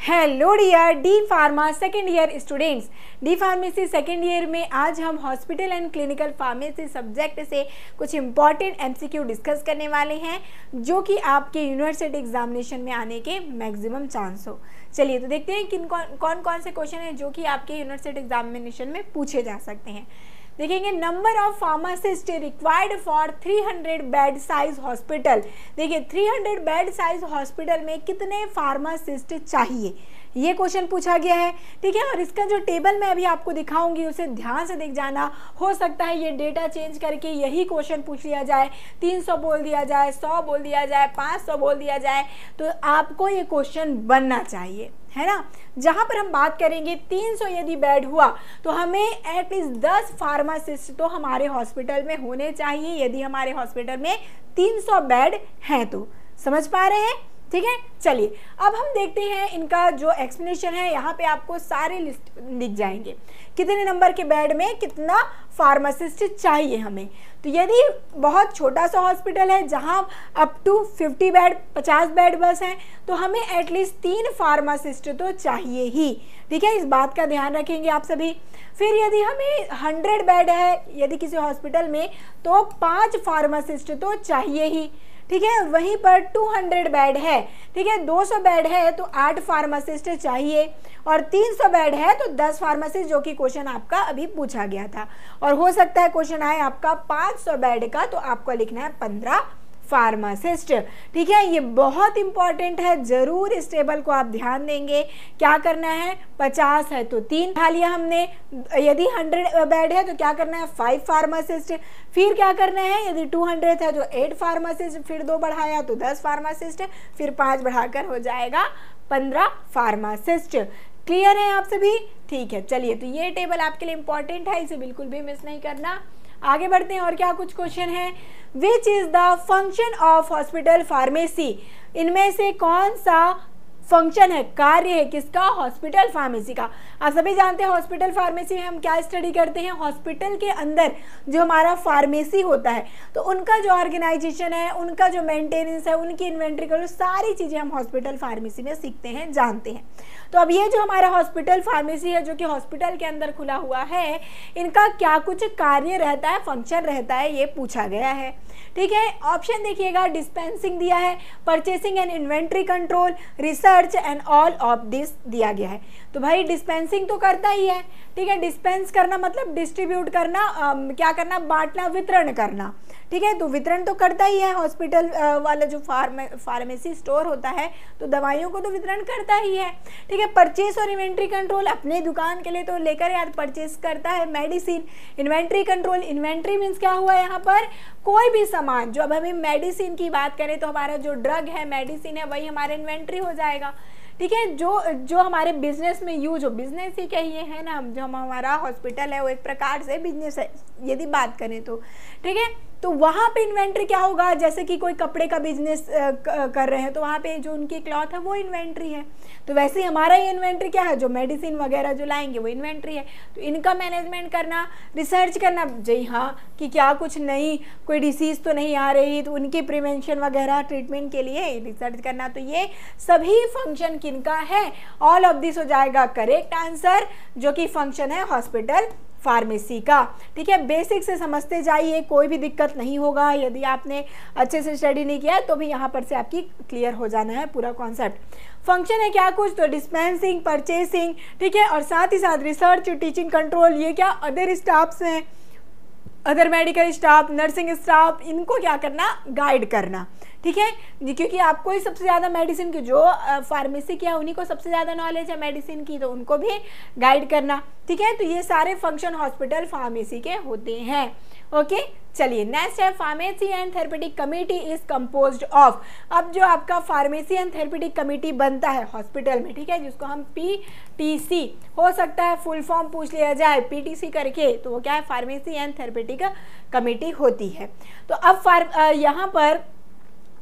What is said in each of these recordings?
Hello dear D pharma second year students. D pharmacy second year में आज हम hospital and clinical pharmacy subject से कुछ important MCQ discuss करने वाले हैं जो कि आपके यूनिवर्सिटी एग्जामिनेशन में आने के मैक्सिमम चांस हो। चलिए तो देखते हैं किन कौन कौन से क्वेश्चन हैं जो कि आपके यूनिवर्सिटी एग्जामिनेशन में पूछे जा सकते हैं। देखेंगे number of pharmacist required for 300 bed size hospital. देखिए 300 बेड साइज हॉस्पिटल में कितने फार्मासिस्ट चाहिए, ये क्वेश्चन पूछा गया है। ठीक है, और इसका जो टेबल मैं अभी आपको दिखाऊंगी उसे ध्यान से देख जाना। हो सकता है ये डेटा चेंज करके यही क्वेश्चन पूछ लिया जाए, 300 बोल दिया जाए, 100 बोल दिया जाए, 500 बोल दिया जाए, तो आपको ये क्वेश्चन बनना चाहिए, है ना। जहां पर हम बात करेंगे 300 यदि बेड हुआ तो हमें एटलीस्ट 10 फार्मासिस्ट तो हमारे हॉस्पिटल में होने चाहिए यदि हमारे हॉस्पिटल में 300 बेड हैं तो। समझ पा रहे हैं? ठीक है, चलिए अब हम देखते हैं इनका जो एक्सप्लेनेशन है। यहाँ पे आपको सारे लिस्ट लिख जाएंगे, कितने नंबर के बेड में कितना फार्मासिस्ट चाहिए हमें। तो यदि बहुत छोटा सा हॉस्पिटल है जहाँ अप टू 50 बेड 50 बेड बस हैं तो हमें एटलीस्ट 3 फार्मासिस्ट तो चाहिए ही। ठीक है, इस बात का ध्यान रखेंगे आप सभी। फिर यदि हमें 100 बेड है यदि किसी हॉस्पिटल में तो 5 फार्मासिस्ट तो चाहिए ही। ठीक है, वहीं पर 200 बेड है, ठीक है, 200 बेड है तो 8 फार्मासिस्ट चाहिए, और 300 बेड है तो 10 फार्मासिस्ट, जो कि क्वेश्चन आपका अभी पूछा गया था। और हो सकता है क्वेश्चन आए आपका 500 बेड का तो आपको लिखना है 15 फार्मासिस्ट। ठीक है, ये बहुत इंपॉर्टेंट है, जरूर इस टेबल को आप ध्यान देंगे। क्या करना है, 50 है तो 3 उठा लिया हमने, यदि 100 बेड है तो क्या करना है 5 फार्मासिस्ट। फिर क्या करना है, यदि 200 है तो 8 फार्मासिस्ट, फिर 2 बढ़ाया तो 10 फार्मासिस्ट, फिर 5 बढ़ाकर हो जाएगा 15 फार्मासिस्ट। क्लियर है आप सभी? ठीक है, चलिए तो ये टेबल आपके लिए इंपॉर्टेंट है, इसे बिल्कुल भी मिस नहीं करना। आगे बढ़ते हैं और क्या कुछ क्वेश्चन है। विच is the function of hospital pharmacy. इनमें से कौन सा फंक्शन है, कार्य है किसका, हॉस्पिटल फार्मेसी का। आप सभी जानते हैं हॉस्पिटल फार्मेसी में हम क्या स्टडी करते हैं, हॉस्पिटल के अंदर जो हमारा फार्मेसी होता है तो उनका जो ऑर्गेनाइजेशन है, उनका जो मेंटेनेंस है, उनकी इन्वेंट्री करो, सारी चीज़ें हम हॉस्पिटल फार्मेसी में सीखते हैं, जानते हैं। तो अब ये जो हमारा हॉस्पिटल फार्मेसी है जो कि हॉस्पिटल के अंदर खुला हुआ है, इनका क्या कुछ कार्य रहता है, फंक्शन रहता है, ये पूछा गया है। ठीक है, ऑप्शन देखिएगा, डिस्पेंसिंग दिया है, purchasing and inventory control, research and all of this दिया गया है। तो भाई डिस्पेंसिंग तो करता ही है। ठीक है, डिस्पेंस करना मतलब डिस्ट्रीब्यूट करना, क्या करना, बांटना, वितरण करना। ठीक है, तो वितरण तो करता ही है हॉस्पिटल वाला जो फार्मेसी स्टोर होता है तो दवाइयों को तो वितरण करता ही है। ठीक है, परचेस और इन्वेंट्री कंट्रोल अपने दुकान के लिए तो लेकर यार परचेस करता है medicine. Inventory control, inventory means क्या हुआ यहाँ पर, कोई भी सामान जो, अब हमें मेडिसिन की बात करें तो हमारा जो ड्रग है, मेडिसिन है, वही हमारा इन्वेंट्री हो जाएगा। ठीक है, जो हमारे बिजनेस में यूज हो, बिजनेस ही कहिए, है ना, जो हमारा हॉस्पिटल है वो एक प्रकार से बिजनेस है यदि बात करें तो। ठीक है, तो वहाँ पे इन्वेंट्री क्या होगा, जैसे कि कोई कपड़े का बिजनेस कर रहे हैं तो वहाँ पे जो उनकी क्लॉथ है वो इन्वेंट्री है। तो वैसे ही हमारा ये इन्वेंट्री क्या है, जो मेडिसिन वगैरह जो लाएंगे वो इन्वेंट्री है। तो इनका मैनेजमेंट करना, रिसर्च करना, जी हाँ, कि क्या कुछ नई कोई डिसीज़ तो नहीं आ रही तो उनकी प्रिवेंशन वगैरह ट्रीटमेंट के लिए रिसर्च करना। तो ये सभी फंक्शन किनका है, ऑल ऑफ दिस हो जाएगा करेक्ट आंसर, जो कि फंक्शन है हॉस्पिटल फार्मेसी का। ठीक है, बेसिक से समझते जाइए, कोई भी दिक्कत नहीं होगा। यदि आपने अच्छे से स्टडी नहीं किया है तो भी यहाँ पर से आपकी क्लियर हो जाना है पूरा कॉन्सेप्ट। फंक्शन है क्या कुछ, तो डिस्पेंसिंग, परचेसिंग, ठीक है, और साथ ही साथ रिसर्च, टीचिंग, कंट्रोल, ये क्या अदर स्टाफ्स हैं, other medical staff, nursing staff, इनको क्या करना, गाइड करना। ठीक है, क्योंकि आपको ही सबसे ज़्यादा मेडिसिन की जो फार्मेसी की है उन्हीं को सबसे ज़्यादा नॉलेज है मेडिसिन की, तो उनको भी गाइड करना। ठीक है, तो ये सारे फंक्शन हॉस्पिटल फार्मेसी के होते हैं। ओके, चलिए नेक्स्ट है, pharmacy and therapeutic committee is composed of. अब जो आपका फार्मेसी एंड थेरेपेटिक कमेटी बनता है हॉस्पिटल में, ठीक है, जिसको हम PTC, हो सकता है फुल फॉर्म पूछ लिया जाए PTC करके, तो वो क्या है, फार्मेसी एंड थेरेपेटिक कमेटी होती है। तो अब यहाँ पर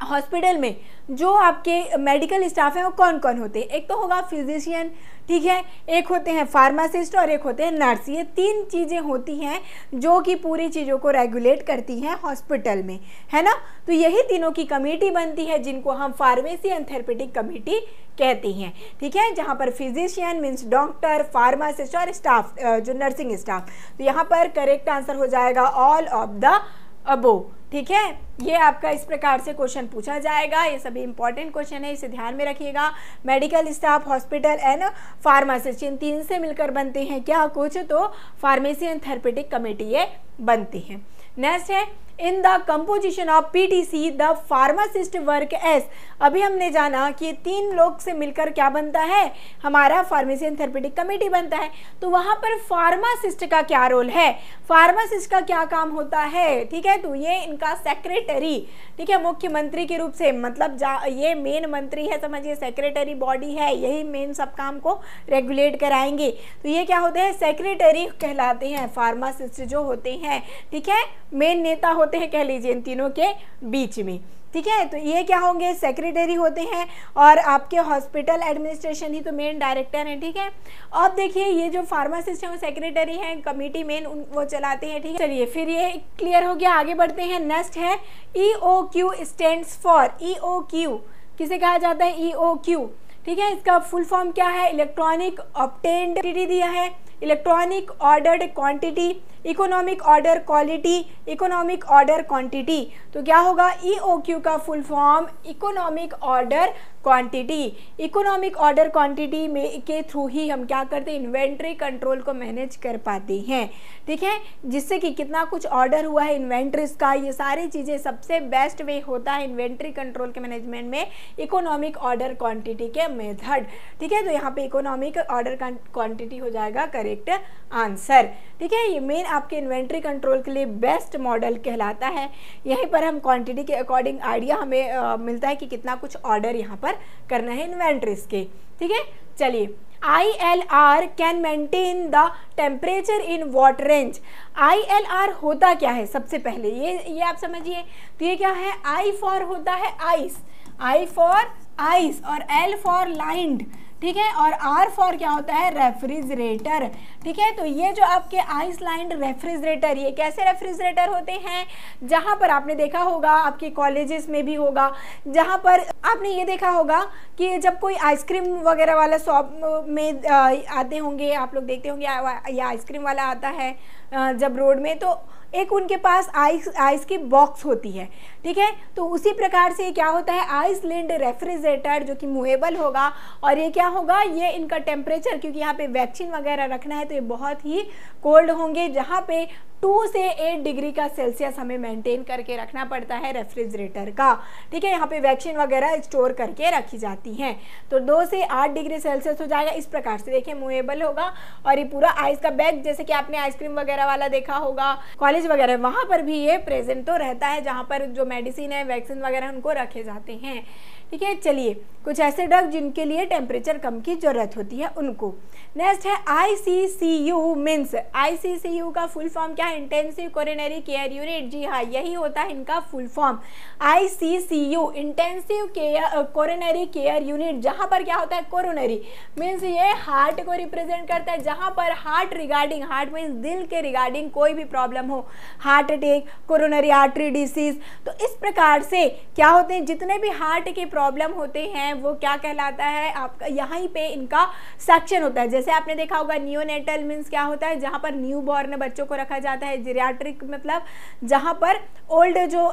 हॉस्पिटल में जो आपके मेडिकल स्टाफ हैं वो कौन कौन होते हैं, एक तो होगा फिजिशियन, ठीक है, एक होते हैं फार्मासिस्ट और एक होते हैं नर्स। ये 3 चीज़ें होती हैं जो कि पूरी चीज़ों को रेगुलेट करती हैं हॉस्पिटल में, है ना। तो यही तीनों की कमेटी बनती है जिनको हम फार्मेसी एंड थेरेपेटिक कमेटी कहते हैं, ठीक है, जहाँ पर फिजिशियन मीन्स डॉक्टर, फार्मासिस्ट और स्टाफ जो नर्सिंग स्टाफ। तो यहाँ पर करेक्ट आंसर हो जाएगा ऑल ऑफ द अबोव, ठीक है। ये आपका इस प्रकार से क्वेश्चन पूछा जाएगा, ये सभी इंपॉर्टेंट क्वेश्चन है, इसे ध्यान में रखिएगा। Medical staff, hospital and pharmacist, इन 3 से मिलकर बनते हैं क्या, कुछ तो फार्मेसी एंड थेरेपेटिक कमेटी ये बनती हैं। नेक्स्ट है in the composition of PTC the pharmacist work as. अभी हमने जाना कि 3 लोग से मिलकर क्या बनता है, हमारा फार्मेसी एंड थेरेपेटिक कमेटी बनता है। तो वहाँ पर फार्मासिस्ट का क्या रोल है, फार्मासिस्ट का क्या काम होता है, ठीक है। तो ये इनका सेक्रेटरी, ठीक है, मुख्यमंत्री के रूप से, मतलब ये मेन मंत्री है, समझिए सेक्रेटरी बॉडी है, यही मेन सब काम को रेगुलेट कराएंगे। तो ये क्या होते हैं, सेक्रेटरी कहलाते हैं फार्मासिस्ट जो होते हैं, ठीक है, मेन नेता होते हैं कह लीजिए इन तीनों के बीच में, ठीक है। तो ये क्या होंगे, सेक्रेटरी होते हैं, और आपके हॉस्पिटल एडमिनिस्ट्रेशन ही तो मेन डायरेक्टर हैं, ठीक है। अब देखिए ये जो फार्मासिस्ट हैं वो सेक्रेटरी हैं, कमेटी मेन वो चलाते हैं, ठीक है। चलिए फिर ये क्लियर हो गया, आगे बढ़ते हैं। नेक्स्ट है EOQ स्टैंड्स फॉर, EOQ किसे कहा जाता है, EOQ, ठीक है। इसका फुल फॉर्म क्या है, इलेक्ट्रॉनिक ऑब्टेन्ड क्वांटिटी दिया है, electronic ordered quantity, economic order quality, economic order quantity. तो क्या होगा, EOQ का full form economic order quantity. Economic order quantity में के थ्रू ही हम क्या करते हैं, इन्वेंट्री कंट्रोल को मैनेज कर पाते हैं, ठीक है, जिससे कि कितना कुछ ऑर्डर हुआ है इन्वेंट्रीज का, ये सारी चीज़ें सबसे बेस्ट वे होता है इन्वेंट्री कंट्रोल के मैनेजमेंट में इकोनॉमिक ऑर्डर क्वांटिटी के मेथड, ठीक है। तो यहाँ पे इकोनॉमिक ऑर्डर क्वांटिटी हो जाएगा करेक्ट आंसर, ठीक है। ये मेन आपके इन्वेंट्री कंट्रोल के लिए बेस्ट मॉडल कहलाता है। यहीं पर हम क्वांटिटी के अकॉर्डिंग आइडिया हमें मिलता है कि कितना कुछ ऑर्डर यहाँ पर करना है इन्वेंट्रीज के, ठीक है। चलिए ILR can maintain the temperature in what range. ILR होता क्या है, सबसे पहले ये आप समझिए। तो ये क्या है, I फॉर होता है आइस, I फॉर आइस, और L फॉर लाइंड, ठीक है, और R फॉर क्या होता है, रेफ्रिजरेटर, ठीक है। तो ये जो आपके आइस लाइंड रेफ्रिजरेटर, ये कैसे रेफ्रिजरेटर होते हैं, जहाँ पर आपने देखा होगा, आपके कॉलेजेस में भी होगा, जहाँ पर आपने ये देखा होगा कि जब कोई आइसक्रीम वगैरह वाला शॉप में आते होंगे, आप लोग देखते होंगे या आइसक्रीम वाला आता है जब रोड में, तो एक उनके पास आइस की बॉक्स होती है, ठीक है। तो उसी प्रकार से क्या होता है, आइस लिंड रेफ्रिजरेटर जो कि मूवेबल होगा, और ये क्या होगा, ये इनका टेम्परेचर, क्योंकि यहाँ पे वैक्सीन वगैरह रखना है तो ये बहुत ही कोल्ड होंगे, जहाँ पे 2 से 8 डिग्री का सेल्सियस हमें मेंटेन करके रखना पड़ता है रेफ्रिजरेटर का, ठीक है। यहाँ पे वैक्सीन वगैरह स्टोर करके रखी जाती हैं, तो 2 से 8 डिग्री सेल्सियस हो जाएगा। इस प्रकार से देखिए मूवेबल होगा, और ये पूरा आइस का बैग, जैसे कि आपने आइसक्रीम वगैरह वाला देखा होगा कॉलेज वगैरह, वहाँ पर भी ये प्रेजेंट तो रहता है, जहाँ पर जो मेडिसिन है, वैक्सीन वगैरह उनको रखे जाते हैं, ठीक है। चलिए कुछ ऐसे ड्रग जिनके लिए टेम्परेचर कम की जरूरत होती है उनको। नेक्स्ट है ICCU मीन्स, ICCU का फुल फॉर्म क्या है, इंटेंसिव कोरोनरी केयर यूनिट। जी हाँ, यही होता है इनका full form, ICCU intensive care coronary care unit, जहाँ पर क्या होता है, कोरोनरी मीन्स ये हार्ट को रिप्रेजेंट करता है, जहाँ पर हार्ट रिगार्डिंग, हार्ट मीन्स दिल के रिगार्डिंग कोई भी प्रॉब्लम हो, heart attack, coronary artery disease, तो इस प्रकार से क्या होते हैं, जितने भी हार्ट के प्रॉब्लम होते हैं वो क्या कहलाता है आपका, यहाँ पे इनका सेक्शन होता है। जैसे आपने देखा होगा नियोनेटल मीन्स क्या होता है, जहाँ पर न्यू बॉर्न बच्चों को रखा जाता है, जीरियाट्रिक मतलब जहाँ पर ओल्ड जो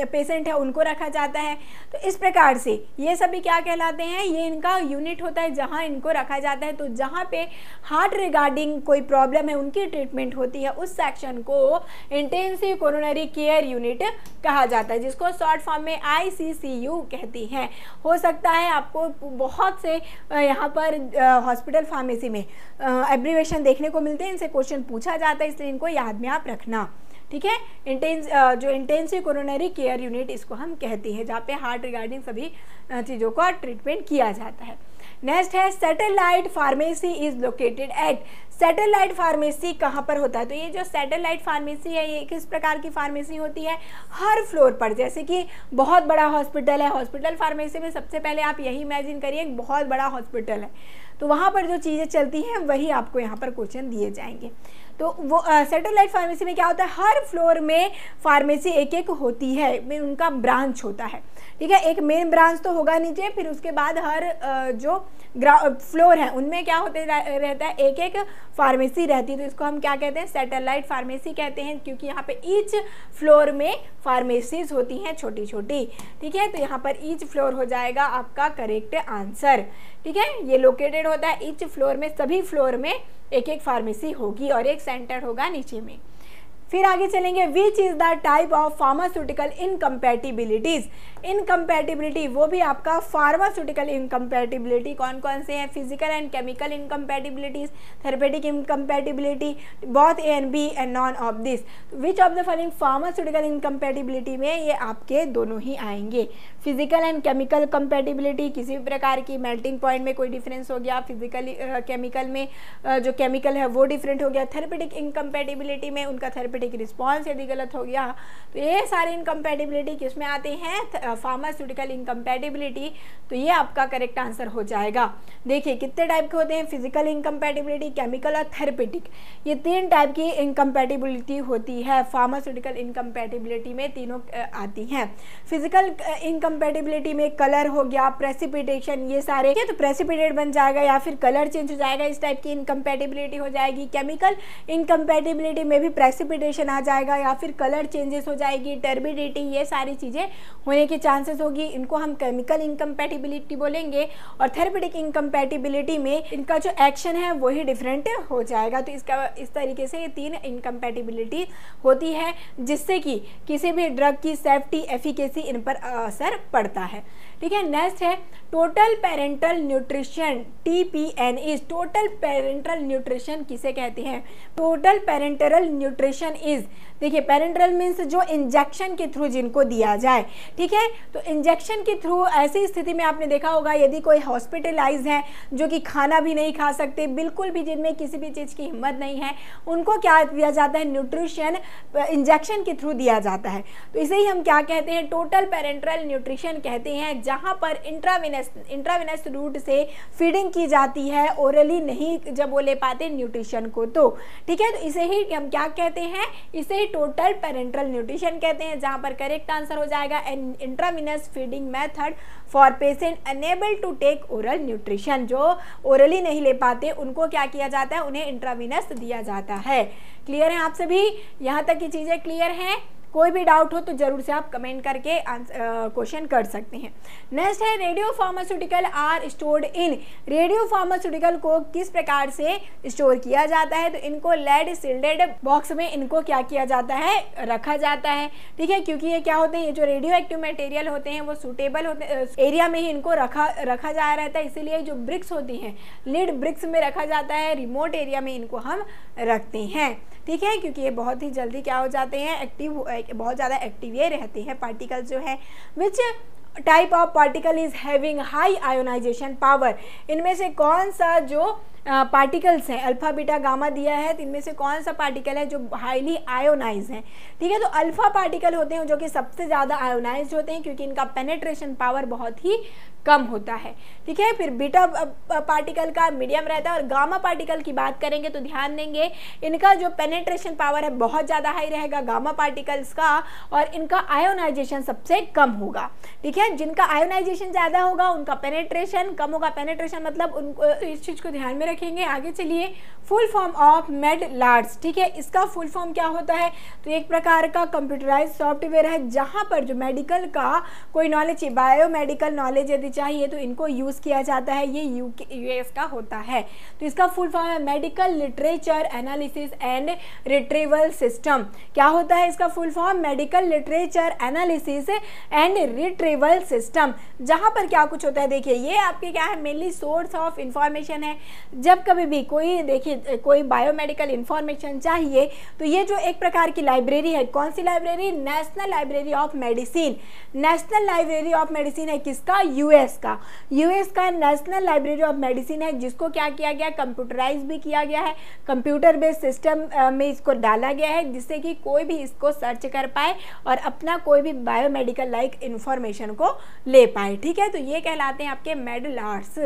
पेशेंट है उनको रखा जाता है। तो इस प्रकार से ये सभी क्या कहलाते हैं, ये इनका यूनिट होता है जहाँ इनको रखा जाता है। तो जहाँ पे हार्ट रिगार्डिंग कोई प्रॉब्लम है उनकी ट्रीटमेंट होती है, उस सेक्शन को इंटेंसिव कोरोनरी केयर यूनिट कहा जाता है, जिसको शॉर्ट फॉर्म में ICCU कहती हैं। हो सकता है आपको बहुत से यहाँ पर हॉस्पिटल फार्मेसी में एब्रीवेशन देखने को मिलते हैं, इनसे क्वेश्चन पूछा जाता है, इसलिए इनको याद में आप रखना, ठीक है। जो इंटेंसिव कोरोनरी केयर यूनिट इसको हम कहते हैं, जहाँ पे हार्ट रिगार्डिंग सभी चीज़ों का ट्रीटमेंट किया जाता है। नेक्स्ट है satellite pharmacy is located at. Satellite pharmacy कहाँ पर होता है? तो ये जो सैटेलाइट फार्मेसी है ये किस प्रकार की फार्मेसी होती है? हर फ्लोर पर, जैसे कि बहुत बड़ा हॉस्पिटल है, हॉस्पिटल फार्मेसी में सबसे पहले आप यही इमेजिन करिए एक बहुत बड़ा हॉस्पिटल है, तो वहाँ पर जो चीज़ें चलती हैं वही आपको यहाँ पर क्वेश्चन दिए जाएंगे। तो वो सैटेलाइट फार्मेसी में क्या होता है, हर फ्लोर में फार्मेसी एक एक होती है, में उनका ब्रांच होता है, ठीक है। एक मेन ब्रांच तो होगा नीचे, फिर उसके बाद हर जो फ्लोर है उनमें क्या होते रहता है, एक एक फार्मेसी रहती है। तो इसको हम क्या कहते हैं, सैटेलाइट फार्मेसी कहते हैं, क्योंकि यहाँ पे ईच फ्लोर में फार्मेसीज होती हैं छोटी छोटी, ठीक है। तो यहाँ पर ईच फ्लोर हो जाएगा आपका करेक्ट आंसर, ठीक है। ये लोकेटेड होता है ईच फ्लोर में, सभी फ्लोर में एक एक फार्मेसी होगी और एक सेंटर होगा नीचे में। फिर आगे चलेंगे, which is the type of pharmaceutical incompatibilities. Incompatibility वो भी आपका फार्मास्यूटिकल इनकम्पैटिबिलिटी कौन कौन से हैं, physical and chemical incompatibilities, therapeutic incompatibility, both A and B and none of this. Which of the following pharmaceutical incompatibility में ये आपके दोनों ही आएंगे। फिजिकल एंड केमिकल कंपैटिबिलिटी, किसी भी प्रकार की मेल्टिंग पॉइंट में कोई डिफरेंस हो गया, फिजिकली केमिकल में जो केमिकल है वो डिफरेंट हो गया। थेरेपेटिक इनकम्पैटिबिलिटी में उनका थेरेपेटिक रिस्पॉन्स यदि गलत हो गया, तो ये सारे इनकम्पैटिबिलिटी किस में आते हैं, फार्मास्यूटिकल इनकम्पैटिबिलिटी। तो ये आपका करेक्ट आंसर हो जाएगा। देखिए कितने टाइप के होते हैं, फिजिकल इनकम्पैटिबिलिटी, केमिकल और थेरेपेटिक, ये 3 टाइप की इनकम्पैटिबिलिटी होती है फार्मास्यूटिकल इनकम्पैटिबिलिटी में, तीनों आती हैं। फिजिकल इनकम्पैटिबिलिटी में कलर हो गया, प्रेसिपिटेशन, ये सारे, तो प्रेसिपिटेट बन जाएगा या फिर कलर चेंज हो जाएगा, इस टाइप की इनकम्पैटिबिलिटी हो जाएगी। केमिकल इनकम्पैटिबिलिटी में भी प्रेसिपिटेशन आ जाएगा या फिर कलर चेंजेस हो जाएगी, टर्बिडिटी, ये सारी चीज़ें होने की चांसेस होगी, इनको हम केमिकल इनकम्पैटिबिलिटी बोलेंगे। और थेरेपेटिक इनकम्पैटिबिलिटी में इनका जो एक्शन है वही डिफरेंट हो जाएगा। तो इसका इस तरीके से ये 3 इनकम्पैटिबिलिटी होती है, जिससे कि किसी भी ड्रग की सेफ्टी, एफिकेसी इन पर असर पड़ता है, ठीक है। नेक्स्ट है total parental nutrition, TPN is. Total parental nutrition किसे कहते हैं, टोटल पेरेंटल न्यूट्रिशन इज, देखिए पेरेंटल मीन्स जो इंजेक्शन के थ्रू जिनको दिया जाए, ठीक है। तो इंजेक्शन के थ्रू ऐसी स्थिति में आपने देखा होगा यदि कोई हॉस्पिटलाइज है जो कि खाना भी नहीं खा सकते, बिल्कुल भी जिनमें किसी भी चीज़ की हिम्मत नहीं है, उनको क्या दिया जाता है, न्यूट्रिशन इंजेक्शन के थ्रू दिया जाता है। तो इसे ही हम क्या कहते हैं, टोटल पेरेंटल न्यूट्रिशन कहते हैं, जहाँ पर इंट्रावेनस रूट से फीडिंग की जाती है, ओरली नहीं जब वो ले पाते न्यूट्रिशन को, तो ठीक है। तो इसे ही हम क्या कहते हैं, इसे टोटल पेरेंटल न्यूट्रिशन कहते हैं, जहां पर करेक्ट आंसर हो जाएगा intravenous feeding method for patient unable to take oral nutrition. जो ओरली नहीं ले पाते उनको क्या किया जाता है, उन्हें इंट्रावेनस दिया जाता है। क्लियर है आप सभी, यहाँ तक की चीजें क्लियर हैं? कोई भी डाउट हो तो जरूर से आप कमेंट करके क्वेश्चन कर सकते हैं। नेक्स्ट है radio pharmaceutical are stored in. Radio pharmaceutical को किस प्रकार से स्टोर किया जाता है, तो इनको लेड सील्डेड बॉक्स में इनको क्या किया जाता है, रखा जाता है, ठीक है। क्योंकि ये क्या होते हैं, ये जो रेडियो एक्टिव मटेरियल होते हैं वो सूटेबल होते हैं, एरिया में ही इनको रखा जा रहता है, इसीलिए जो ब्रिक्स होती हैं लिड ब्रिक्स में रखा जाता है, रिमोट एरिया में इनको हम रखते हैं, ठीक है। क्योंकि ये बहुत ही जल्दी क्या हो जाते हैं, एक्टिव, बहुत ज़्यादा एक्टिव ये रहते हैं पार्टिकल जो है। Which type of particle is having high ionisation power. इनमें से कौन सा जो पार्टिकल्स हैं, अल्फा बीटा गामा दिया है, तो इनमें से कौन सा पार्टिकल है जो हाईली आयोनाइज है, ठीक है। तो अल्फा पार्टिकल होते हैं जो कि सबसे ज़्यादा आयोनाइज होते हैं, क्योंकि इनका पेनेट्रेशन पावर बहुत ही कम होता है, ठीक है। फिर बीटा पार्टिकल का मीडियम रहता है, और गामा पार्टिकल की बात करेंगे तो ध्यान देंगे इनका जो पेनेट्रेशन पावर है बहुत ज़्यादा हाई रहेगा गामा पार्टिकल्स का, और इनका आयोनाइजेशन सबसे कम होगा, ठीक है। जिनका आयोनाइजेशन ज़्यादा होगा उनका पेनेट्रेशन कम होगा। पेनेट्रेशन मतलब उनको, इस चीज़ को ध्यान में रखेंगे। आगे चलिए, फुल फॉर्म ऑफ मेडलार्ट्स, ठीक है। इसका फुल फॉर्म क्या होता है, तो एक प्रकार का कंप्यूटराइज सॉफ्टवेयर है जहाँ पर जो मेडिकल का कोई नॉलेज, बायोमेडिकल नॉलेज यदि चाहिए तो इनको यूज़ किया जाता है। ये US का होता है। तो इसका फुल फॉर्म है medical literature analysis and retrieval system. क्या होता है इसका full form, medical literature analysis and retrieval system. जहाँ पर क्या कुछ होता है, देखिए ये आपके क्या है, मेनली सोर्स ऑफ इंफॉर्मेशन है, जब कभी भी कोई देखिए कोई बायोमेडिकल इंफॉर्मेशन चाहिए तो ये जो एक प्रकार की लाइब्रेरी है, कौन सी library, National Library of Medicine. National Library of Medicine है किसका, यूएस का, यूएस का नेशनल लाइब्रेरी ऑफ मेडिसिन है, जिसको क्या किया गया, कंप्यूटराइज भी किया गया है, कंप्यूटर बेस्ड सिस्टम में इसको डाला गया है, जिससे कि कोई भी इसको सर्च कर पाए और अपना कोई भी बायोमेडिकल लाइक इंफॉर्मेशन को ले पाए। ठीक है, तो ये कहलाते हैं आपके मेडलार्स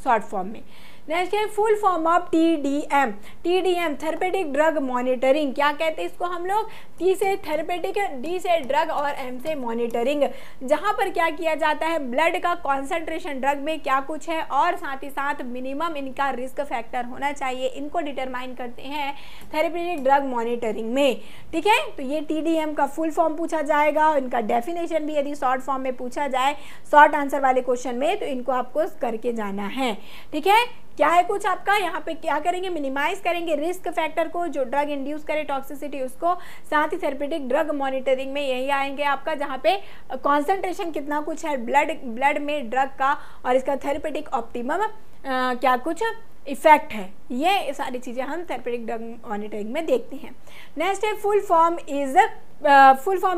शॉर्ट फॉर्म में। नेक्स्ट है full form of TDM। TDM therapeutic drug monitoring, क्या कहते हैं इसको हम लोग, T से थेरेपेटिक, D से ड्रग और M से मॉनिटरिंग, जहां पर क्या किया जाता है, ब्लड का कॉन्सेंट्रेशन ड्रग में क्या कुछ है और साथ ही साथ मिनिमम इनका रिस्क फैक्टर होना चाहिए, इनको डिटरमाइन करते हैं थेरेपेटिक ड्रग मॉनिटरिंग में। ठीक है, तो ये TDM का फुल फॉर्म पूछा जाएगा, इनका डेफिनेशन भी यदि शॉर्ट फॉर्म में पूछा जाए शॉर्ट आंसर वाले क्वेश्चन में तो इनको आपको करके जाना है। ठीक है, क्या है कुछ आपका यहाँ पे क्या करेंगे, मिनिमाइज करेंगे रिस्क फैक्टर को जो ड्रग इंड्यूस करे टॉक्सिसिटी उसको, साथ ही थेरेपेटिक ड्रग मॉनिटरिंग में यही आएंगे आपका जहाँ पे कॉन्सेंट्रेशन कितना कुछ है ब्लड में ड्रग का और इसका थेरेपेटिक ऑप्टिमम क्या कुछ इफेक्ट है, ये सारी चीज़ें हम थेरेपेटिक ड्रग मॉनिटरिंग में देखते हैं। नेक्स्ट है full form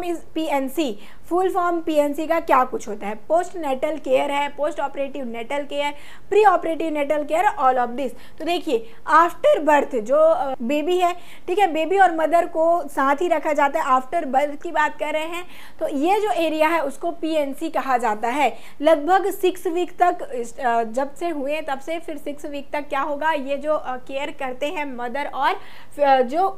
is PNC। Full form PNC का क्या कुछ होता है, पोस्ट नेटल केयर है, post operative natal care, pre operative natal care, all of this. तो देखिए आफ्टर बर्थ जो बेबी है, ठीक है, बेबी और मदर को साथ ही रखा जाता है, आफ्टर बर्थ की बात कर रहे हैं, तो ये जो एरिया है उसको PNC कहा जाता है। लगभग 6 वीक तक जब से हुए तब से फिर 6 वीक तक क्या होगा, ये जो केयर करते हैं मदर और जो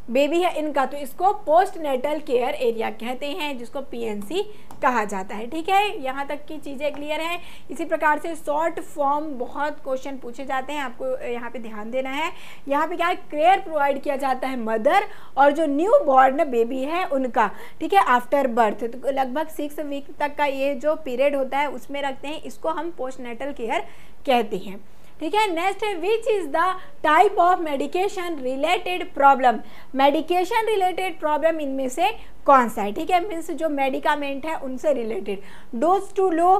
बेबी है इनका, तो इसको पोस्ट नेटल केयर एरिया कहते हैं, जिसको PNC कहा जाता है। ठीक है, यहाँ तक की चीज़ें क्लियर हैं। इसी प्रकार से शॉर्ट फॉर्म बहुत क्वेश्चन पूछे जाते हैं, आपको यहाँ पे ध्यान देना है। यहाँ पे क्या है, केयर प्रोवाइड किया जाता है मदर और जो न्यू बॉर्न बेबी है उनका, ठीक है, आफ्टर बर्थ। तो लगभग 6 वीक तक का ये जो पीरियड होता है उसमें रखते हैं, इसको हम पोस्ट नेटल केयर कहते हैं। ठीक है, नेक्स्ट है विच is the type of medication related problem. Medication related problem इनमें से कौन सा है, ठीक है, मीन्स जो मेडिकामेंट है उनसे related. Dose too low,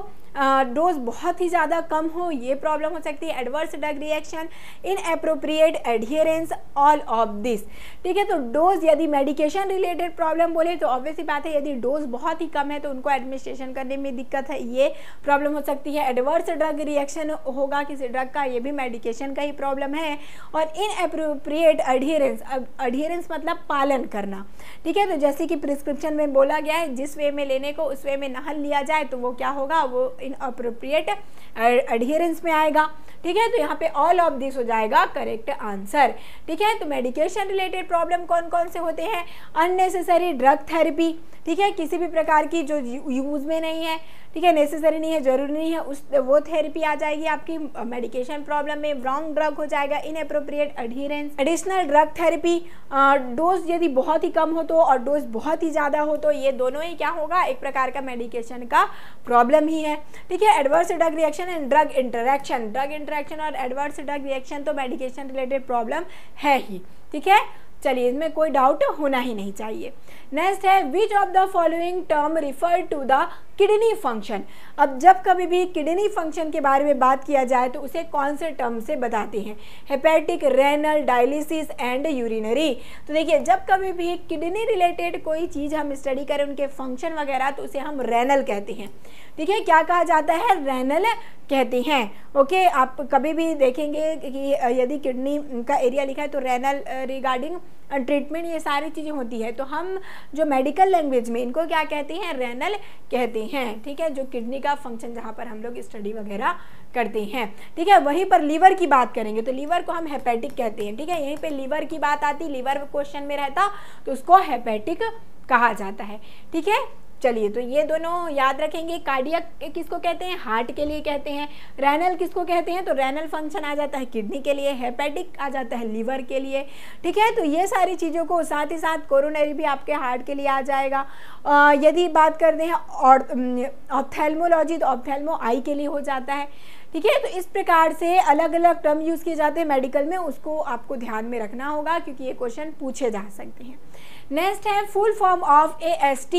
dose बहुत ही ज़्यादा कम हो, ये प्रॉब्लम हो सकती है। Adverse drug reaction, inappropriate adherence, all of this. ठीक है, तो डोज यदि मेडिकेशन रिलेटेड प्रॉब्लम बोले तो ऑब्वियसली बात है, यदि डोज बहुत ही कम है तो उनको एडमिनिस्ट्रेशन करने में दिक्कत है, ये प्रॉब्लम हो सकती है। एडवर्स ड्रग रिएक्शन होगा किसी ड्रग का, ये भी मेडिकेशन का ही प्रॉब्लम है। और इनएप्रोप्रिएट एडहियरेंस, एडहियरेंस मतलब पालन करना, ठीक है, तो जैसे कि प्रिस्क्रिप्शन में बोला गया है जिस वे में लेने को उस वे में ना लिया जाए तो वो क्या होगा, वो इनअप्रोप्रिएट एडहियरेंस में आएगा। ठीक है, तो यहाँ पे ऑल ऑफ दिस हो जाएगा करेक्ट आंसर। ठीक है, तो मेडिकेशन रिलेटेड प्रॉब्लम कौन कौन से होते हैं, अननेसेसरी ड्रग थेरेपी, ठीक है, किसी भी प्रकार की जो यूज में नहीं है, ठीक है, नेसेसरी नहीं है, जरूरी नहीं है, उस वो थेरेपी आ जाएगी आपकी मेडिकेशन प्रॉब्लम में। रॉन्ग ड्रग हो जाएगा inappropriate adherence. Additional drug therapy, dose यदि बहुत ही कम हो तो और डोज बहुत ही ज़्यादा हो तो ये दोनों ही क्या होगा, एक प्रकार का मेडिकेशन का प्रॉब्लम ही है। ठीक है, adverse drug reaction and drug interaction, drug interaction और एडवर्स ड्रग रिएक्शन तो मेडिकेशन रिलेटेड प्रॉब्लम है ही। ठीक है, चलिए इसमें कोई डाउट होना ही नहीं चाहिए। नेक्स्ट है which of the following term refer to the kidney function. अब जब कभी भी किडनी फंक्शन के बारे में बात किया जाए तो उसे कौन से टर्म से बताते हैं, hepatic, renal, dialysis and urinary. तो देखिए जब कभी भी किडनी रिलेटेड कोई चीज़ हम स्टडी करें उनके फंक्शन वगैरह तो उसे हम रेनल कहते हैं। ठीक है, क्या कहा जाता है, रेनल कहते हैं। ओके, आप कभी भी देखेंगे कि यदि किडनी का एरिया लिखा है तो रेनल रिगार्डिंग ट्रीटमेंट ये सारी चीज़ें होती है, तो हम जो मेडिकल लैंग्वेज में इनको क्या कहते हैं, रेनल कहते हैं। ठीक है, जो किडनी का फंक्शन जहाँ पर हम लोग स्टडी वगैरह करते हैं। ठीक है, वहीं पर लीवर की बात करेंगे तो लीवर को हम हेपेटिक कहते हैं। ठीक है, यहीं पे लीवर की बात आती, लीवर क्वेश्चन में रहता तो उसको हेपेटिक कहा जाता है। ठीक है, चलिए तो ये दोनों याद रखेंगे। कार्डियक किसको कहते हैं, हार्ट के लिए कहते हैं। रेनल किसको कहते हैं, तो रेनल फंक्शन आ जाता है किडनी के लिए। हेपेटिक आ जाता है लीवर के लिए। ठीक है, तो ये सारी चीज़ों को, साथ ही साथ कोरोनरी भी आपके हार्ट के लिए आ जाएगा। यदि बात करते हैं और ऑप्थेल्मोलॉजी तो ऑप्थेल्मो आई के लिए हो जाता है। ठीक है, तो इस प्रकार से अलग अलग टर्म यूज़ किए जाते हैं मेडिकल में, उसको आपको ध्यान में रखना होगा क्योंकि ये क्वेश्चन पूछे जा सकते हैं। नेक्स्ट है full form of AST।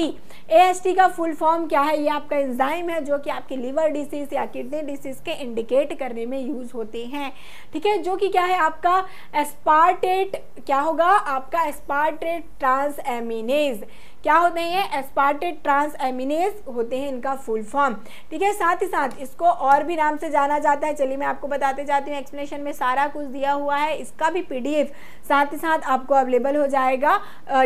AST का फुल फॉर्म क्या है? ये आपका एंजाइम है जो कि आपके लिवर डिसीज या किडनी डिसीज के इंडिकेट करने में यूज होते हैं, ठीक है, जो कि क्या है आपका एस्पार्टेट, क्या होगा आपका एस्पार्टेट ट्रांसएमिनेज। क्या होते हैं ये? एस्पार्टेट ट्रांसएमिनेज होते हैं इनका फुल फॉर्म, ठीक है। साथ ही साथ इसको और भी नाम से जाना जाता है, चलिए मैं आपको बताते जाती हूँ, एक्सप्लेनेशन में सारा कुछ दिया हुआ है, इसका भी PDF साथ ही साथ आपको अवेलेबल हो जाएगा,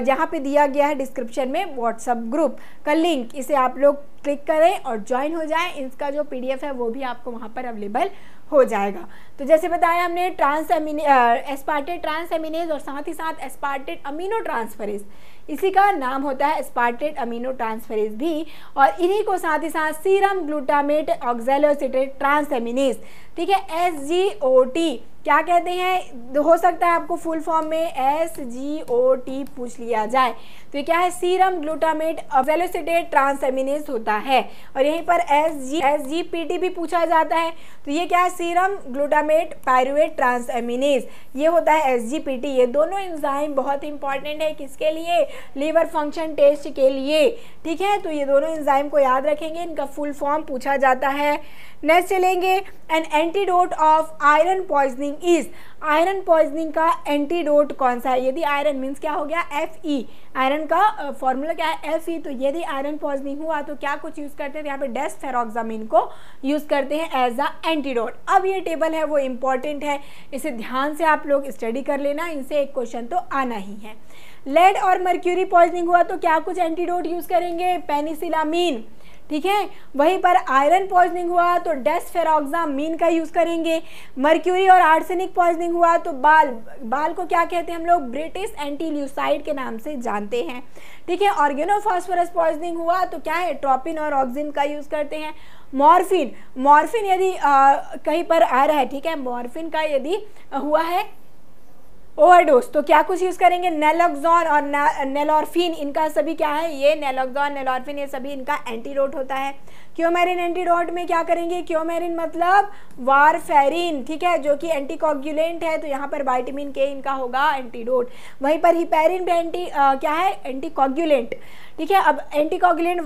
जहाँ पे दिया गया है डिस्क्रिप्शन में व्हाट्सएप ग्रुप का लिंक, इसे आप लोग क्लिक करें और ज्वाइन हो जाएं, इसका जो PDF है वो भी आपको वहाँ पर अवेलेबल हो जाएगा। तो जैसे बताया हमने एस्पार्टेट ट्रांसएमिनेज और साथ ही साथ एस्पार्टेट अमीनो ट्रांसफरेज, इसी का नाम होता है एस्पार्टेट अमीनो ट्रांसफरेज भी, और इन्हीं को साथ ही साथ सीरम ग्लूटामेट ऑक्सैलोएसिटेट ट्रांसएमिनेज, ठीक है, SGOT क्या कहते हैं? हो सकता है आपको फुल फॉर्म में SGOT पूछ लिया जाए, तो ये क्या है? सीरम ग्लूटामेट ऑक्सैलोएसिटेट ट्रांसएमिनेज होता है, और यहीं पर SGPT भी पूछा जाता है, तो ये क्या है? सीरम ग्लूटामेट पायरुवेट ट्रांसएमिनेज, ये होता है SGPT। ये दोनों एंजाइम बहुत इंपॉर्टेंट है, किसके लिए? लीवर फंक्शन टेस्ट के लिए, ठीक है, तो ये दोनों एंजाइम को याद रखेंगे, इनका फुल फॉर्म पूछा जाता है। नेक्स्ट चलेंगे, an antidote of iron poisoning is, iron poisoning का एंटीडोट कौन सा है? यदि आयरन मीन्स क्या हो गया? Fe, आयरन का फॉर्मूला क्या है? Fe, तो यदि आयरन पॉइजनिंग हुआ तो क्या कुछ यूज करते हैं? यहाँ पे डेस्फेरोक्सामिन को यूज करते हैं एज अ एंटीडोट। अब ये टेबल है वो इम्पॉर्टेंट है, इसे ध्यान से आप लोग स्टडी कर लेना, इनसे एक क्वेश्चन तो आना ही है। लेड और मर्क्यूरी पॉइजनिंग हुआ तो क्या कुछ एंटीडोट यूज करेंगे? पेनिसिलामीन, ठीक है। वहीं पर आयरन पॉइजनिंग हुआ तो डेस्फेरोक्सामिन का यूज करेंगे। मर्क्यूरी और आर्सेनिक पॉइजनिंग हुआ तो बाल को क्या कहते हैं हम लोग? ब्रिटिश एंटील्यूसाइड के नाम से जानते हैं, ठीक है। ऑर्गेनोफॉस्फोरस पॉइजनिंग हुआ तो क्या है? ट्रोपिन और ऑक्सिन का यूज करते हैं। मॉर्फिन यदि कहीं पर आ रहा है, ठीक है, मॉर्फिन का यदि हुआ है ओवरडोज तो क्या कुछ यूज करेंगे? नेलोक्सोन और नेलोरफिन, इनका सभी क्या है? ये नेलोक्सोन नेलोरफिन ये सभी इनका एंटीडोट होता है। क्योमेरिन एंटीडोट में क्या करेंगे? क्योमेरिन मतलब वारफेरिन, ठीक है, जो कि एंटीकोगुलेंट है, तो यहाँ पर विटामिन K इनका होगा एंटीडोट। वहीं पर हिपेरिन भी क्या है? एंटीकोगुलेंट, ठीक है। अब एंटीकोगुलेंट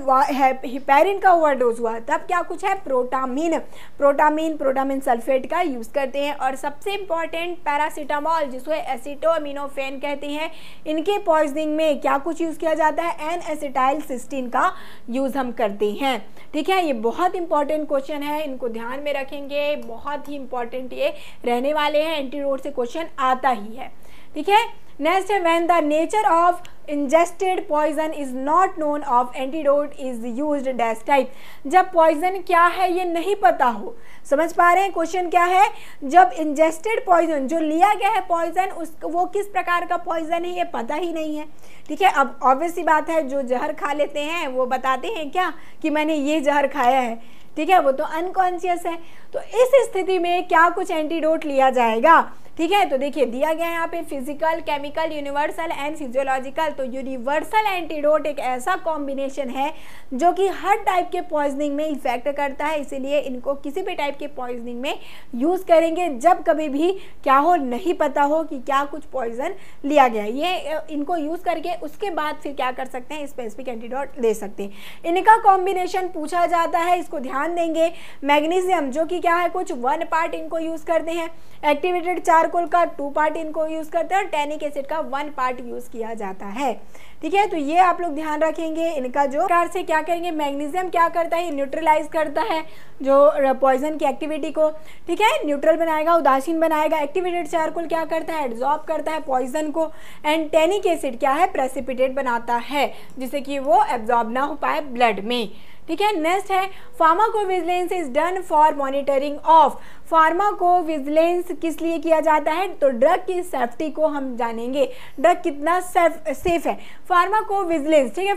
हिपेरिन का ओवरडोज हुआ तब क्या कुछ है? प्रोटामीन सल्फेट का यूज करते हैं। और सबसे इंपॉर्टेंट पैरासीटामॉल, जिसको एसिटोअमीनोफेन कहते हैं, इनके पॉइजनिंग में क्या कुछ यूज किया जाता है? N-एसिटाइलसिस्टीन का यूज हम करते हैं, ठीक है। ये बहुत इंपॉर्टेंट क्वेश्चन है, इनको ध्यान में रखेंगे, बहुत ही इंपॉर्टेंट ये रहने वाले हैं, एंटीडोट से क्वेश्चन आता ही है, ठीक है। नेक्स्ट है, when the nature of ingested poison is not known of antidote is used dash type. जब पॉइजन क्या है ये नहीं पता हो, समझ पा रहे हैं क्वेश्चन क्या है? जब इंजेस्टेड पॉइजन, जो लिया गया है पॉइजन, वो किस प्रकार का पॉइजन है ये पता ही नहीं है, ठीक है। अब ऑब्वियस सी बात है, जो जहर खा लेते हैं वो बताते हैं क्या कि मैंने ये जहर खाया है, ठीक है, वो तो अनकॉन्शियस है। तो इस स्थिति में क्या कुछ एंटीडोट लिया जाएगा, ठीक है। तो देखिए दिया गया है यहाँ पे physical, chemical, universal and physiological. तो यूनिवर्सल एंटीडोट एक ऐसा कॉम्बिनेशन है जो कि हर टाइप के पॉइजनिंग में इफेक्ट करता है, इसीलिए इनको किसी भी टाइप के पॉइजनिंग में यूज करेंगे जब कभी भी क्या हो, नहीं पता हो कि क्या कुछ पॉइजन लिया गया। ये इनको यूज करके उसके बाद फिर क्या कर सकते हैं? स्पेसिफिक एंटीडोट ले सकते हैं। इनका कॉम्बिनेशन पूछा जाता है, इसको ध्यान देंगे। मैग्नीशियम जो कि क्या है, कुछ 1 पार्ट इनको यूज करते हैं। एक्टिवेटेड चारकोल का 2 पार्ट इनको यूज करते हैं और टैनिक एसिड का 1 पार्ट यूज किया जाता है, ठीक है। तो ये आप लोग ध्यान रखेंगे। इनका जो प्रकार से क्या करेंगे, मैग्नीशियम क्या करता है? न्यूट्रलाइज करता है जो पॉइजन की एक्टिविटी को, ठीक है, न्यूट्रल बनाएगा, उदासीन बनाएगा। एक्टिवेटेड चारकोल क्या करता है? एब्जॉर्ब करता है पॉइजन को। एंड टैनिक एसिड क्या है? प्रेसिपिटेट बनाता है जिससे कि वो एब्जॉर्ब ना हो पाए ब्लड में, ठीक है। नेक्स्ट है, pharmacovigilance is done for monitoring of. Pharmacovigilance किस लिए किया जाता है? तो ड्रग की सेफ्टी को हम जानेंगे, ड्रग कितना सेफ है। फार्माकोविजिलेंस, ठीक है,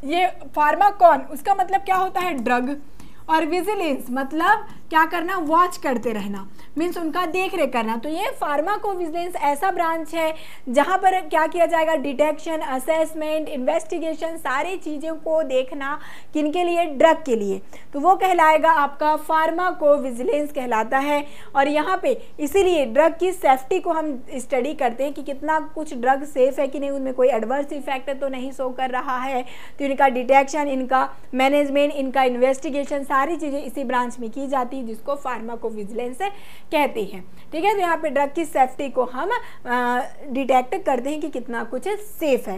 ये फार्माकॉन उसका मतलब क्या होता है? ड्रग, और विजिलेंस मतलब क्या करना, वॉच करते रहना, मीन्स उनका देख रेख करना। तो ये फार्माकोविजिलेंस ऐसा ब्रांच है जहाँ पर क्या किया जाएगा, डिटेक्शन, असेसमेंट, इन्वेस्टिगेशन, सारी चीज़ों को देखना, किनके लिए, ड्रग के लिए, तो वो कहलाएगा आपका फार्माकोविजिलेंस कहलाता है। और यहाँ पे इसीलिए ड्रग की सेफ्टी को हम स्टडी करते हैं कि कितना कुछ ड्रग सेफ है कि नहीं, उनमें कोई एडवर्स इफेक्ट तो नहीं शो कर रहा है। तो इनका डिटेक्शन, इनका मैनेजमेंट, इनका इन्वेस्टिगेशन, सारी चीज़ें इसी ब्रांच में की जाती है जिसको फार्माकोविजिलेंस कहते हैं। ठीक है, तो यहाँ पे ड्रग की सेफ्टी को हम डिटेक्ट करते हैं कि कितना कुछ सेफ है।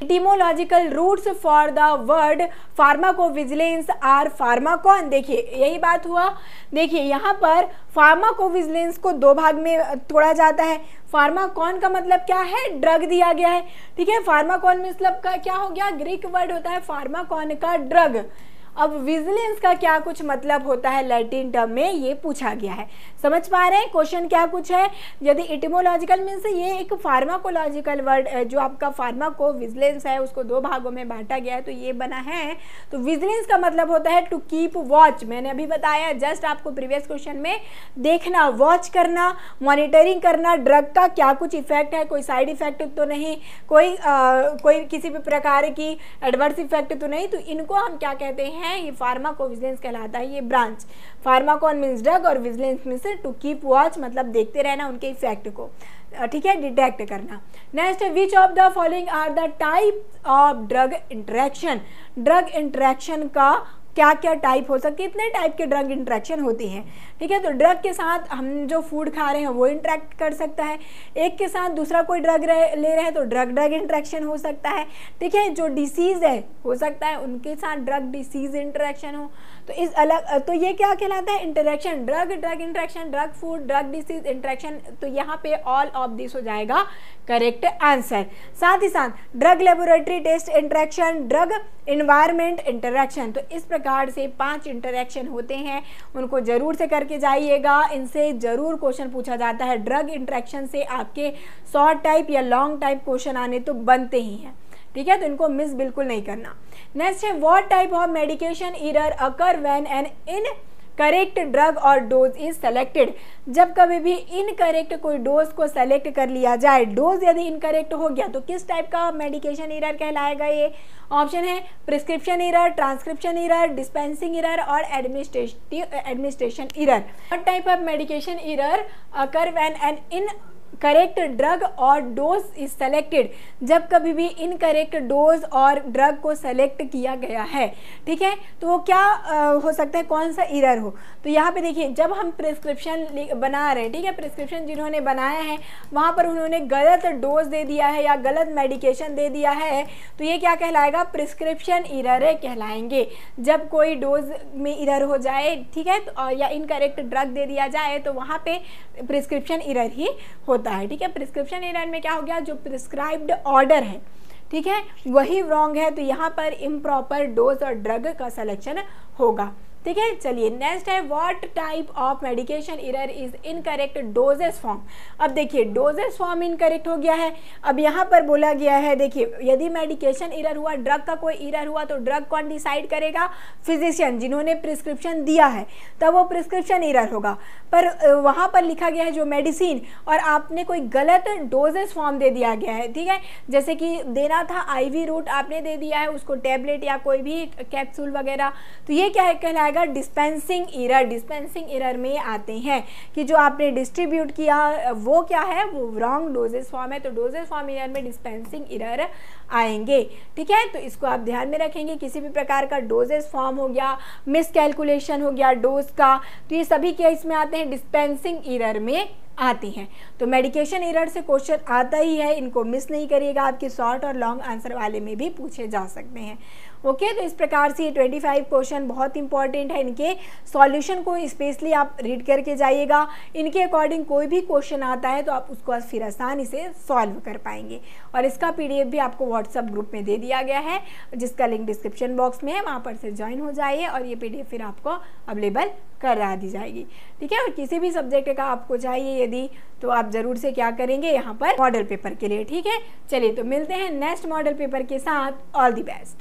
Etymological roots for the word pharmacovigilance are pharmakon. देखिए यही बात हुआ, देखिए यहाँ पर फार्माकोविजिलेंस को दो भाग में तोड़ा जाता है। फार्माकॉन का मतलब क्या है, ड्रग दिया गया है। ठीक है, फार्माकॉन मतलब का क्या हो गया, ग्रीक वर्ड होता है फार्माकॉन का ड्रग। अब विजिलेंस का क्या कुछ मतलब होता है लैटिन टर्म में, ये पूछा गया है। समझ पा रहे हैं क्वेश्चन क्या कुछ है। यदि एटिमोलॉजिकल मीन्स ये एक फार्माकोलॉजिकल वर्ड जो आपका फार्माकोविजिलेंस है उसको दो भागों में बांटा गया है, तो ये बना है। तो विजिलेंस का मतलब होता है टू कीप वॉच, मैंने अभी बताया जस्ट आपको प्रीवियस क्वेश्चन में, देखना, वॉच करना, मॉनिटरिंग करना, ड्रग का क्या कुछ इफेक्ट है, कोई साइड इफेक्ट तो नहीं, कोई किसी भी प्रकार की एडवर्स इफेक्ट तो नहीं, तो इनको हम क्या कहते हैं, ये फार्माकोविजिलेंस कहलाता है। ये ब्रांच फार्माकॉन मीन्स ड्रग और vigilance means to keep watch मतलब देखते रहना उनके इफेक्ट को, ठीक है, डिटेक्ट करना। Next, which of the following are the type of drug interaction. Drug interaction का क्या क्या टाइप हो सकती है, इतने टाइप के ड्रग इंटरेक्शन होती हैं। ठीक है, तो ड्रग के साथ हम जो फूड खा रहे हैं वो इंटरेक्ट कर सकता है, एक के साथ दूसरा कोई ड्रग ले रहे हैं तो ड्रग ड्रग इंटरेक्शन हो सकता है। ठीक है, जो डिसीज़ है हो सकता है उनके साथ ड्रग डिसीज़ इंटरेक्शन हो, तो इस अलग, तो ये क्या कहलाता है, interaction, drug drug interaction, drug food, drug disease interaction. तो यहाँ पे ऑल ऑफ दिस हो जाएगा करेक्ट आंसर। साथ ही साथ drug laboratory test interaction, drug environment interaction, तो इस प्रकार से 5 इंटरेक्शन होते हैं, उनको जरूर से करके जाइएगा, इनसे जरूर क्वेश्चन पूछा जाता है। ड्रग इंटरेक्शन से आपके शॉर्ट टाइप या लॉन्ग टाइप क्वेश्चन आने तो बनते ही हैं। ठीक है, तो इनको मिस बिल्कुल नहीं करना। नेक्स्ट है, what type of medication error occur when an incorrect drug और डोज इज सेलेक्टेड। जब कभी भी इनकरेक्ट कोई डोज को सेलेक्ट कर लिया जाए, डोज यदि इनकरेक्ट हो गया तो किस टाइप का मेडिकेशन एरर कहलाएगा। ये ऑप्शन है prescription error, transcription error, dispensing error और administration error. What type of medication error occur when an correct drug और डोज इज सेलेक्टेड। जब कभी भी इनकरेक्ट डोज और ड्रग को सेलेक्ट किया गया है, ठीक है, तो वो क्या हो सकता है, कौन सा एरर हो। तो यहाँ पे देखिए, जब हम प्रिस्क्रिप्शन बना रहे हैं, ठीक है, प्रिस्क्रिप्शन जिन्होंने बनाया है वहाँ पर उन्होंने गलत डोज दे दिया है या गलत मेडिकेशन दे दिया है, तो ये क्या कहलाएगा, प्रिस्क्रिप्शन एरर कहलाएंगे। जब कोई डोज में एरर हो जाए, ठीक है, तो या इनकरेक्ट ड्रग दे दिया जाए तो वहाँ पे प्रिस्क्रिप्शन एरर ही होता है। ठीक है, प्रिस्क्रिप्शन एरर में क्या हो गया, जो प्रिस्क्राइब्ड ऑर्डर है, ठीक है, वही रॉन्ग है, तो यहाँ पर इम्प्रॉपर डोज और ड्रग का सिलेक्शन होगा। ठीक है, चलिए नेक्स्ट है, what type of medication error is incorrect doses form. अब देखिए डोजेस फॉर्म इनकरेक्ट हो गया है। अब यहाँ पर बोला गया है, देखिए यदि मेडिकेशन एरर हुआ, ड्रग का कोई एरर हुआ तो ड्रग कौन डिसाइड करेगा, फिजिशियन जिन्होंने प्रिस्क्रिप्शन दिया है, तब वो प्रिस्क्रिप्शन एरर होगा। पर वहाँ पर लिखा गया है जो मेडिसिन, और आपने कोई गलत डोजेस फॉर्म दे दिया गया है, ठीक है, जैसे कि देना था IV रूट, आपने दे दिया है उसको टैबलेट या कोई भी कैप्सूल वगैरह, तो ये क्या है कहलाएगा, डिस्पेंसिंग एरर। डिस्पेंसिंग एरर में आते हैं कि जो आपने डिस्ट्रीब्यूट किया वो क्या है, वो रॉन्ग डोजेस फॉर्म है, तो डोजेस फॉर्म एरर में डिस्पेंसिंग एरर आएंगे। ठीक है, तो इसको आप ध्यान में रखेंगे, किसी भी प्रकार का डोजेस फॉर्म हो गया, मिसकैलकुलेशन हो गया डोज का, तो ये सभी केस में आते हैं, डिस्पेंसिंग एरर में आती हैं। तो मेडिकेशन एरर से क्वेश्चन आता ही है, इनको मिस नहीं करिएगा, आपके शॉर्ट और लॉन्ग आंसर वाले में भी पूछे जा सकते हैं। ओके, तो इस प्रकार से ये 25 क्वेश्चन बहुत इंपॉर्टेंट है, इनके सॉल्यूशन को स्पेशली आप रीड करके जाइएगा। इनके अकॉर्डिंग कोई भी क्वेश्चन आता है तो आप उसको फिर आसानी से सॉल्व कर पाएंगे। और इसका PDF भी आपको व्हाट्सएप ग्रुप में दे दिया गया है, जिसका लिंक डिस्क्रिप्शन बॉक्स में है, वहाँ पर से ज्वाइन हो जाइए और ये PDF फिर आपको अवेलेबल करा दी जाएगी। ठीक है, और किसी भी सब्जेक्ट का आपको चाहिए यदि, तो आप जरूर से क्या करेंगे यहाँ पर मॉडल पेपर के लिए। ठीक है, चलिए तो मिलते हैं नेक्स्ट मॉडल पेपर के साथ। All the best.